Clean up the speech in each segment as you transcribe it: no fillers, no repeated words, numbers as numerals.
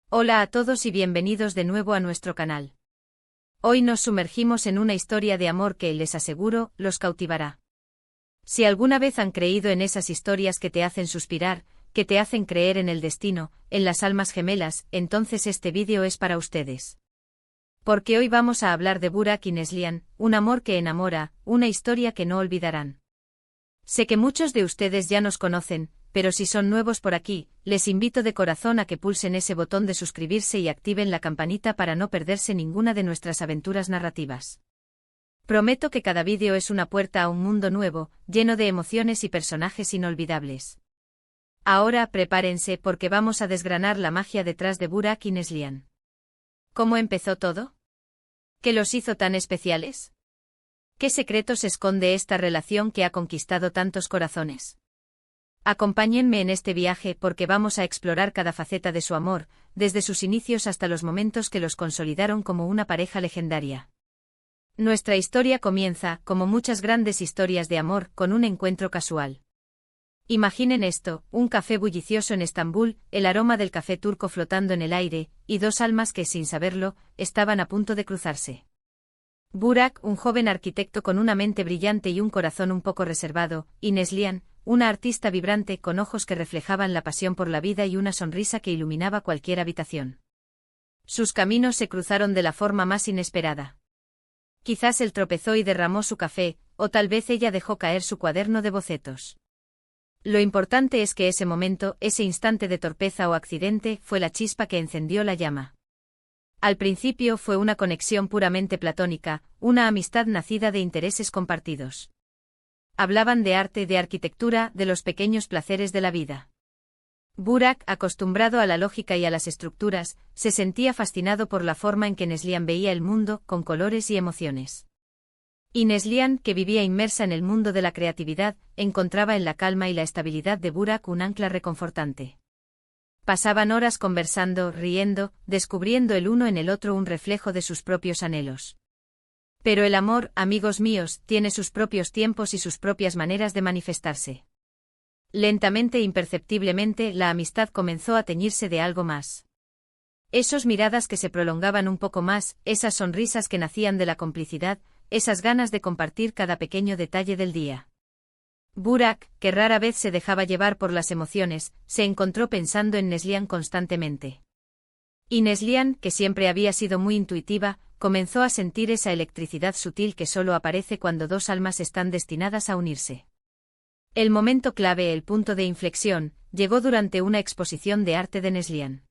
Hola a todos y bienvenidos de nuevo a nuestro canal. Hoy nos sumergimos en una historia de amor que, les aseguro, los cautivará. Si alguna vez han creído en esas historias que te hacen suspirar, que te hacen creer en el destino, en las almas gemelas, entonces este vídeo es para ustedes. Porque hoy vamos a hablar de Burak y Neslihan, un amor que enamora, una historia que no olvidarán. Sé que muchos de ustedes ya nos conocen, pero si son nuevos por aquí, les invito de corazón a que pulsen ese botón de suscribirse y activen la campanita para no perderse ninguna de nuestras aventuras narrativas. Prometo que cada vídeo es una puerta a un mundo nuevo, lleno de emociones y personajes inolvidables. Ahora prepárense porque vamos a desgranar la magia detrás de Burak y Neslihan. ¿Cómo empezó todo? ¿Qué los hizo tan especiales? ¿Qué secretos esconde esta relación que ha conquistado tantos corazones? Acompáñenme en este viaje porque vamos a explorar cada faceta de su amor, desde sus inicios hasta los momentos que los consolidaron como una pareja legendaria. Nuestra historia comienza, como muchas grandes historias de amor, con un encuentro casual. Imaginen esto, un café bullicioso en Estambul, el aroma del café turco flotando en el aire, y dos almas que, sin saberlo, estaban a punto de cruzarse. Burak, un joven arquitecto con una mente brillante y un corazón un poco reservado, y Neslihan, una artista vibrante con ojos que reflejaban la pasión por la vida y una sonrisa que iluminaba cualquier habitación. Sus caminos se cruzaron de la forma más inesperada. Quizás él tropezó y derramó su café, o tal vez ella dejó caer su cuaderno de bocetos. Lo importante es que ese momento, ese instante de torpeza o accidente, fue la chispa que encendió la llama. Al principio fue una conexión puramente platónica, una amistad nacida de intereses compartidos. Hablaban de arte, de arquitectura, de los pequeños placeres de la vida. Burak, acostumbrado a la lógica y a las estructuras, se sentía fascinado por la forma en que Neslihan veía el mundo, con colores y emociones. Y Neslihan, que vivía inmersa en el mundo de la creatividad, encontraba en la calma y la estabilidad de Burak un ancla reconfortante. Pasaban horas conversando, riendo, descubriendo el uno en el otro un reflejo de sus propios anhelos. Pero el amor, amigos míos, tiene sus propios tiempos y sus propias maneras de manifestarse. Lentamente e imperceptiblemente la amistad comenzó a teñirse de algo más. Esas miradas que se prolongaban un poco más, esas sonrisas que nacían de la complicidad, esas ganas de compartir cada pequeño detalle del día. Burak, que rara vez se dejaba llevar por las emociones, se encontró pensando en Neslihan constantemente. Y Neslihan, que siempre había sido muy intuitiva, comenzó a sentir esa electricidad sutil que solo aparece cuando dos almas están destinadas a unirse. El momento clave, el punto de inflexión, llegó durante una exposición de arte de Neslihan.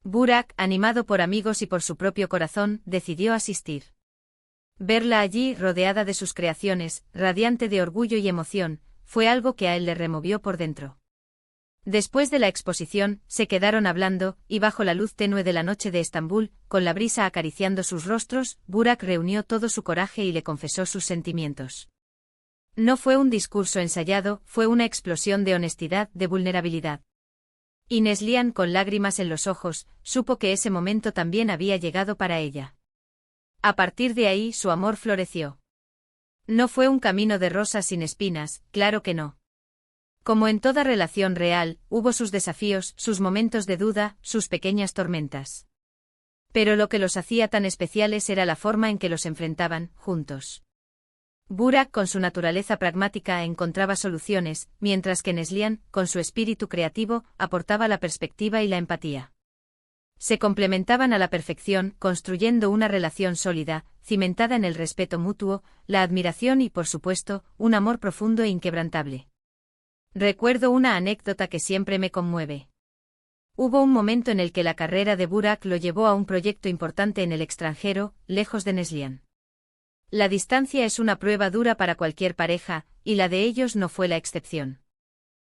Burak, animado por amigos y por su propio corazón, decidió asistir. Verla allí, rodeada de sus creaciones, radiante de orgullo y emoción, fue algo que a él le removió por dentro. Después de la exposición, se quedaron hablando, y bajo la luz tenue de la noche de Estambul, con la brisa acariciando sus rostros, Burak reunió todo su coraje y le confesó sus sentimientos. No fue un discurso ensayado, fue una explosión de honestidad, de vulnerabilidad. Y Neslihan, con lágrimas en los ojos, supo que ese momento también había llegado para ella. A partir de ahí su amor floreció. No fue un camino de rosas sin espinas, claro que no. Como en toda relación real, hubo sus desafíos, sus momentos de duda, sus pequeñas tormentas. Pero lo que los hacía tan especiales era la forma en que los enfrentaban, juntos. Burak, con su naturaleza pragmática, encontraba soluciones, mientras que Neslihan, con su espíritu creativo, aportaba la perspectiva y la empatía. Se complementaban a la perfección, construyendo una relación sólida, cimentada en el respeto mutuo, la admiración y, por supuesto, un amor profundo e inquebrantable. Recuerdo una anécdota que siempre me conmueve. Hubo un momento en el que la carrera de Burak lo llevó a un proyecto importante en el extranjero, lejos de Neslihan. La distancia es una prueba dura para cualquier pareja, y la de ellos no fue la excepción.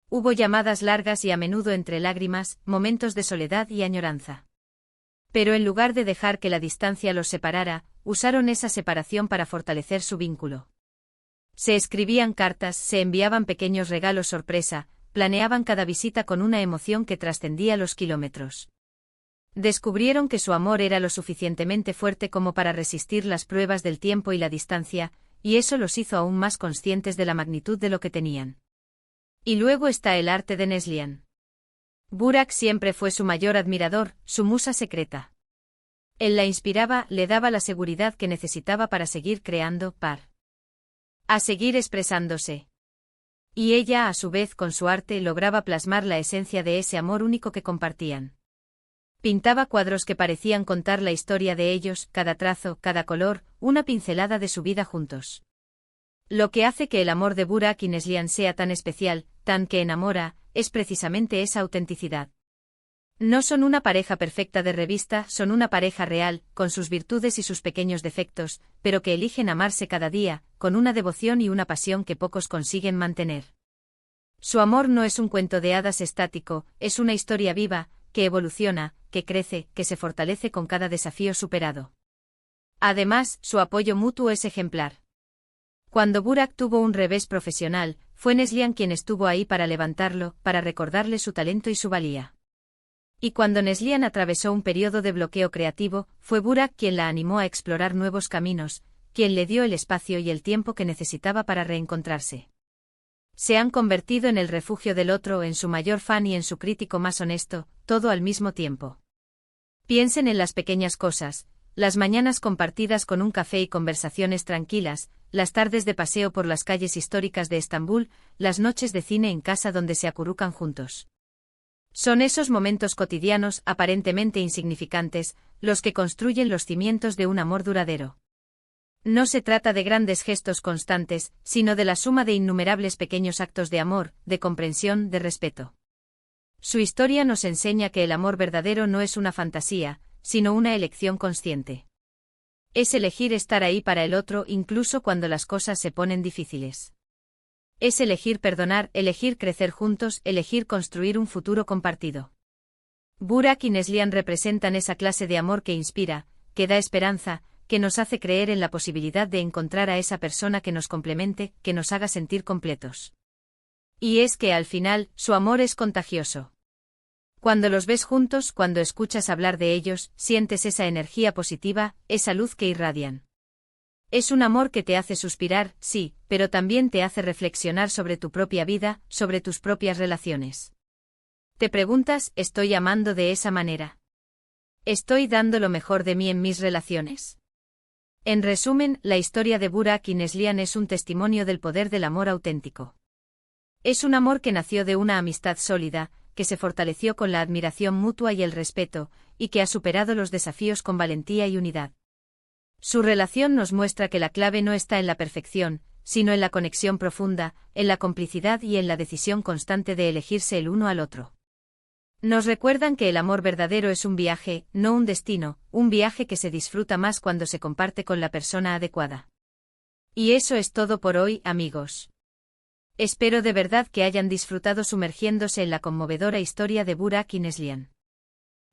Hubo llamadas largas y a menudo entre lágrimas, momentos de soledad y añoranza. Pero en lugar de dejar que la distancia los separara, usaron esa separación para fortalecer su vínculo. Se escribían cartas, se enviaban pequeños regalos sorpresa, planeaban cada visita con una emoción que trascendía los kilómetros. Descubrieron que su amor era lo suficientemente fuerte como para resistir las pruebas del tiempo y la distancia, y eso los hizo aún más conscientes de la magnitud de lo que tenían. Y luego está el arte de Neslihan. Burak siempre fue su mayor admirador, su musa secreta. Él la inspiraba, le daba la seguridad que necesitaba para seguir creando, a seguir expresándose. Y ella, a su vez, con su arte, lograba plasmar la esencia de ese amor único que compartían. Pintaba cuadros que parecían contar la historia de ellos, cada trazo, cada color, una pincelada de su vida juntos. Lo que hace que el amor de Burak y Neslihan sea tan especial, tan que enamora, es precisamente esa autenticidad. No son una pareja perfecta de revista, son una pareja real, con sus virtudes y sus pequeños defectos, pero que eligen amarse cada día, con una devoción y una pasión que pocos consiguen mantener. Su amor no es un cuento de hadas estático, es una historia viva, que evoluciona, que crece, que se fortalece con cada desafío superado. Además, su apoyo mutuo es ejemplar. Cuando Burak tuvo un revés profesional, fue Neslihan quien estuvo ahí para levantarlo, para recordarle su talento y su valía. Y cuando Neslihan atravesó un periodo de bloqueo creativo, fue Burak quien la animó a explorar nuevos caminos, quien le dio el espacio y el tiempo que necesitaba para reencontrarse. Se han convertido en el refugio del otro, en su mayor fan y en su crítico más honesto, todo al mismo tiempo. Piensen en las pequeñas cosas, las mañanas compartidas con un café y conversaciones tranquilas, las tardes de paseo por las calles históricas de Estambul, las noches de cine en casa donde se acurrucan juntos. Son esos momentos cotidianos, aparentemente insignificantes, los que construyen los cimientos de un amor duradero. No se trata de grandes gestos constantes, sino de la suma de innumerables pequeños actos de amor, de comprensión, de respeto. Su historia nos enseña que el amor verdadero no es una fantasía, sino una elección consciente. Es elegir estar ahí para el otro incluso cuando las cosas se ponen difíciles. Es elegir perdonar, elegir crecer juntos, elegir construir un futuro compartido. Burak y Neslihan representan esa clase de amor que inspira, que da esperanza, que nos hace creer en la posibilidad de encontrar a esa persona que nos complemente, que nos haga sentir completos. Y es que al final, su amor es contagioso. Cuando los ves juntos, cuando escuchas hablar de ellos, sientes esa energía positiva, esa luz que irradian. Es un amor que te hace suspirar, sí, pero también te hace reflexionar sobre tu propia vida, sobre tus propias relaciones. Te preguntas, ¿estoy amando de esa manera? ¿Estoy dando lo mejor de mí en mis relaciones? En resumen, la historia de Burak y Neslihan es un testimonio del poder del amor auténtico. Es un amor que nació de una amistad sólida, que se fortaleció con la admiración mutua y el respeto, y que ha superado los desafíos con valentía y unidad. Su relación nos muestra que la clave no está en la perfección, sino en la conexión profunda, en la complicidad y en la decisión constante de elegirse el uno al otro. Nos recuerdan que el amor verdadero es un viaje, no un destino, un viaje que se disfruta más cuando se comparte con la persona adecuada. Y eso es todo por hoy, amigos. Espero de verdad que hayan disfrutado sumergiéndose en la conmovedora historia de Burak y Neslihan.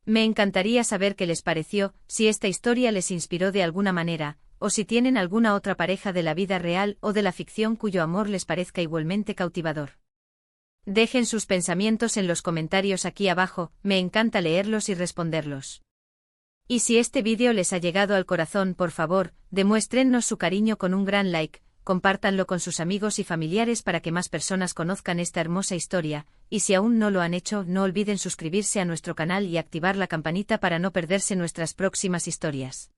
Me encantaría saber qué les pareció, si esta historia les inspiró de alguna manera, o si tienen alguna otra pareja de la vida real o de la ficción cuyo amor les parezca igualmente cautivador. Dejen sus pensamientos en los comentarios aquí abajo, me encanta leerlos y responderlos. Y si este vídeo les ha llegado al corazón, por favor, demuéstrennos su cariño con un gran like, compártanlo con sus amigos y familiares para que más personas conozcan esta hermosa historia, y si aún no lo han hecho, no olviden suscribirse a nuestro canal y activar la campanita para no perderse nuestras próximas historias.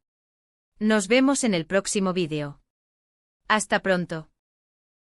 Nos vemos en el próximo vídeo. Hasta pronto.